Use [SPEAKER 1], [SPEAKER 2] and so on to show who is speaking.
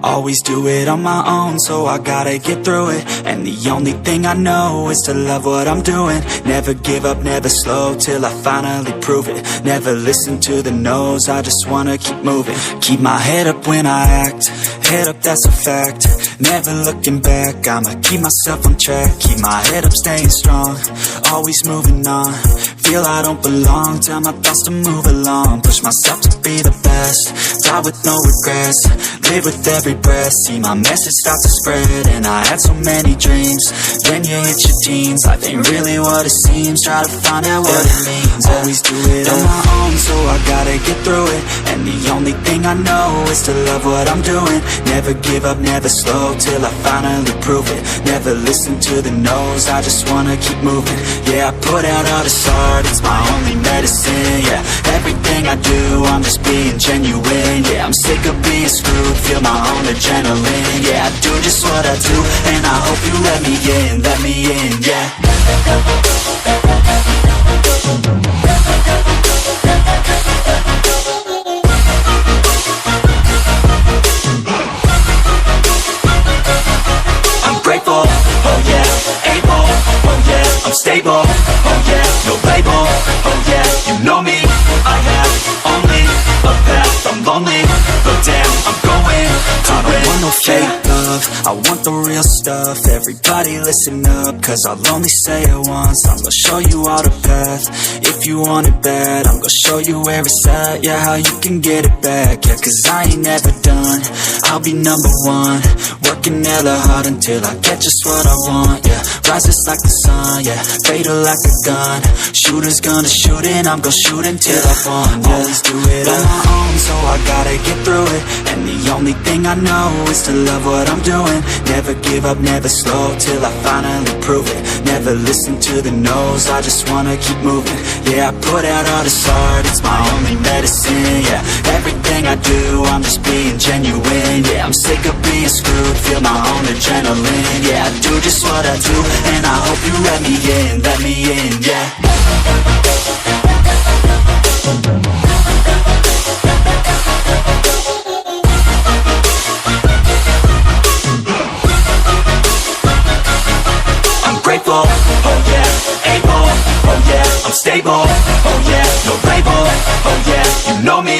[SPEAKER 1] Always do it on my own, so I gotta get through it. And the only thing I know is to love what I'm doing. Never give up, never slow, till I finally prove it. Never listen to the no's, I just wanna keep moving. Keep my head up when I act, head up, that's a fact. Never looking back, I'ma keep myself on track. Keep my head up, staying strong, always moving on. Feel I don't belong, tell my thoughts to move along. Push myself to be the best, die with no regrets. Live with every breath, see my message start to spread. And I had so many dreams, then you hit your teens. Life ain't really what it seems, try to find out what it means. Always do it on my own, so I gotta get through it. And the only thing I know is to love what I'm doing. Never give up, never slow, till I finally prove it. Never listen to the no's, I just wanna keep moving. Yeah, I put out all this art, it's my only medicine. Yeah, everything I do, I'm just being genuine. Yeah, I'm sick of being screwed, feel my own adrenaline. Yeah, I do just what I do, and I hope you let me in, yeah. I'm grateful, oh yeah, able, oh yeah, I'm stable, oh yeah, no label, oh yeah, you know me, I have only a path, I'm lonely, but damn, I'm going to win. I don't want no fake love, I want the real stuff. Everybody listen up, cause I'll only say it once. I'm gonna show you all the path, if you want it bad. I'm gonna show you where it's at, yeah, how you can get it back. Yeah, cause I ain't never done, I'll be number one. Working hella hard until I get just what I want, yeah. Rises like the sun, yeah, fatal like a gun. Shooter's gonna shoot and I'm gonna shoot until I fall, yeah. Always do it on my own, so I gotta get through it. And the only thing I know is to love what I'm doing. Never give up, never slow, till I finally prove it. Never listen to the no's, I just wanna keep moving. Yeah, I put out all this art, it's my only medicine. Yeah, everything I do, I'm just being genuine. Yeah, I'm sick of being screwed, feel my own adrenaline. Yeah, I do just what I do, and I hope you let me in, yeah. I'm grateful, oh yeah, able, oh yeah, I'm stable, oh yeah, no label, oh yeah, you know me,